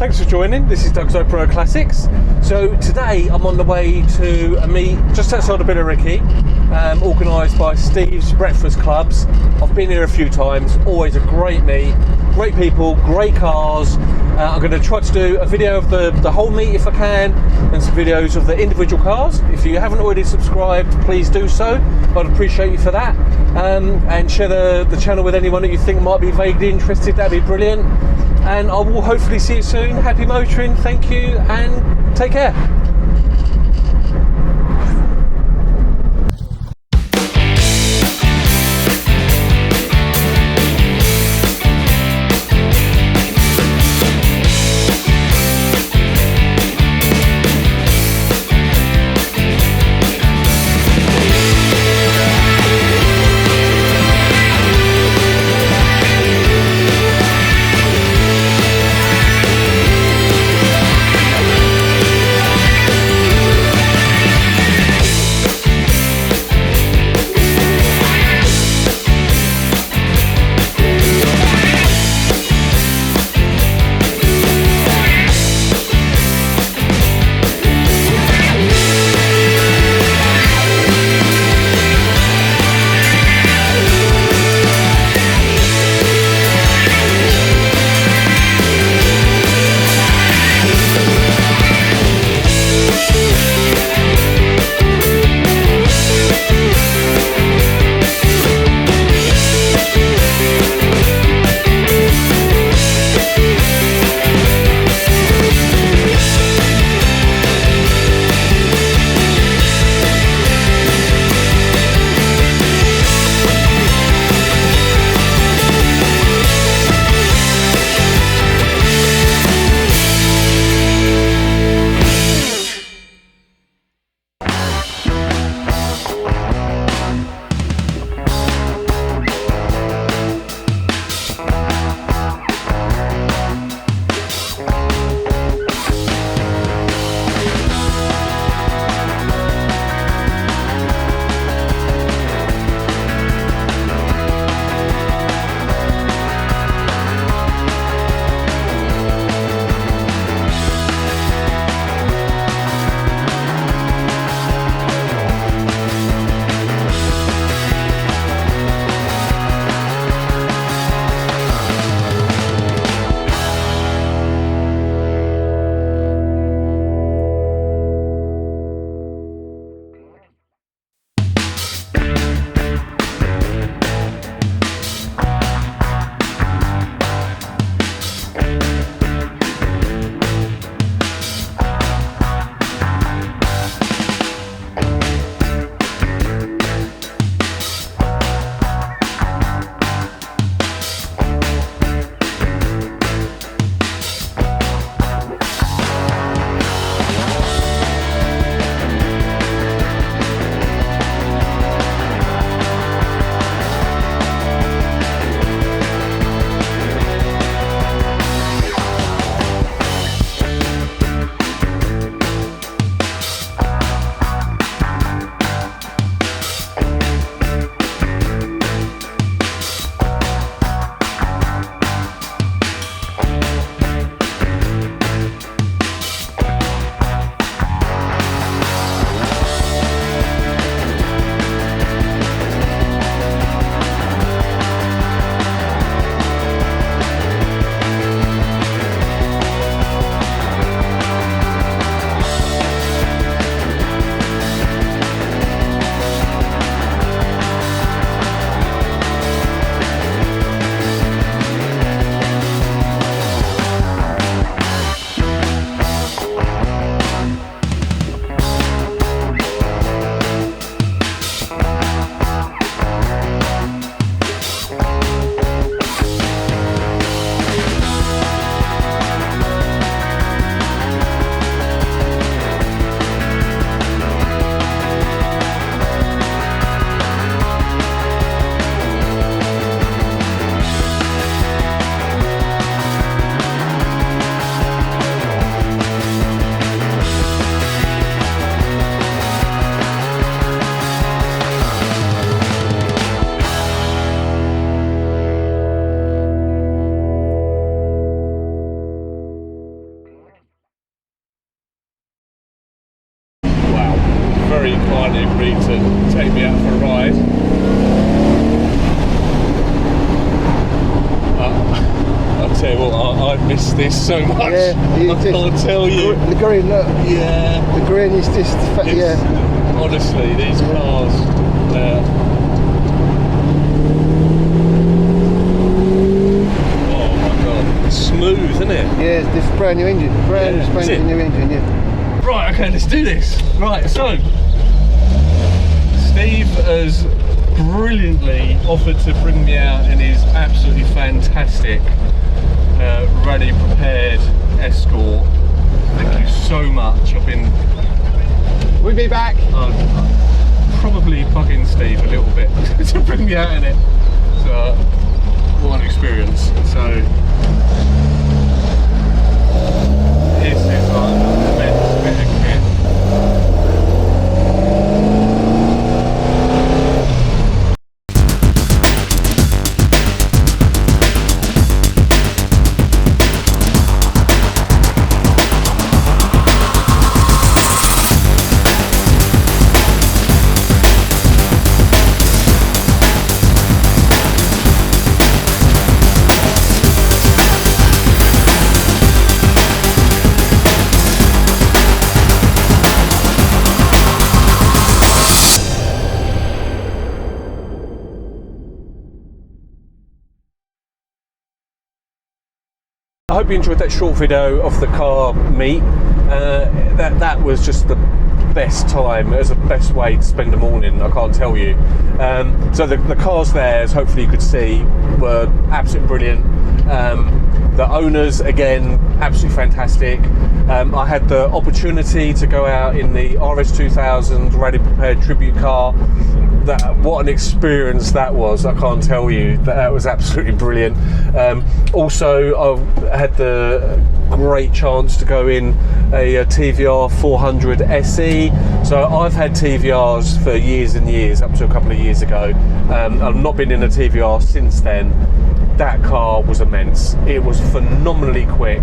Thanks for joining. This is Doug's Open Road Classics. So today I'm on the way to a meet just outside of Billericay, organised by Steve's Breakfast Clubs. I've been here a few times, always a great meet, great people, great cars. I'm going to try to do a video of the whole meet if I can, and some videos of the individual cars. If you haven't already subscribed, please do so. I'd appreciate you for that. And share the channel with anyone that you think might be vaguely interested. That'd be brilliant. And I will hopefully see you soon. Happy motoring, thank you, and take care. kindly agreed to take me out for a ride. I'll tell you what, I miss this so much. Yeah, I can't tell you. The green, look. Yeah. The green is just, yeah. Honestly, these cars, oh my god, it's smooth, isn't it? Yeah, this is brand new engine. Brand Yeah. spanking new engine, yeah. Right, okay, let's do this. Right, so Steve has brilliantly offered to bring me out in his absolutely fantastic ready prepared Escort. Thank you so much. We'll be back. I'm probably bugging Steve a little bit to bring me out in it. So what an experience. So this is like an immense bit of kit. I hope you enjoyed that short video of the car meet. That was just the best time. It was the best way to spend a morning, I can't tell you. So the cars there, as hopefully you could see, were absolutely brilliant. The owners, again, absolutely fantastic. I had the opportunity to go out in the RS2000 Ready Prepared tribute car. What an experience that was, I can't tell you. That was absolutely brilliant. Also, I had the great chance to go in a TVR 400 SE. So I've had TVRs for years and years, up to a couple of years ago. I've not been in a TVR since then. That car was immense. It was phenomenally quick.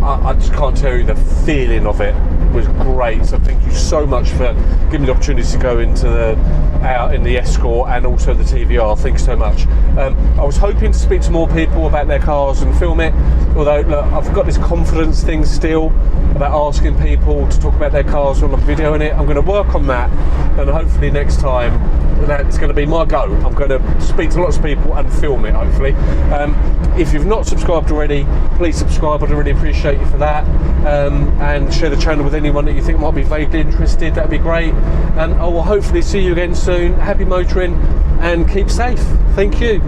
I just can't tell you, the feeling of it was great. So thank you so much for giving me the opportunity to go into out in the Escort and also the TVR. Thanks so much. I was hoping to speak to more people about their cars and film it, although look, I've got this confidence thing still about asking people to talk about their cars on a video in it. I'm going to work on that, and hopefully next time that's going to be my go. I'm going to speak to lots of people and film it, hopefully. If you've not subscribed already, please subscribe. I'd really appreciate you for that, and share the channel with anyone that you think might be vaguely interested. That'd be great. And I will hopefully see you again soon. Happy motoring and keep safe. Thank you.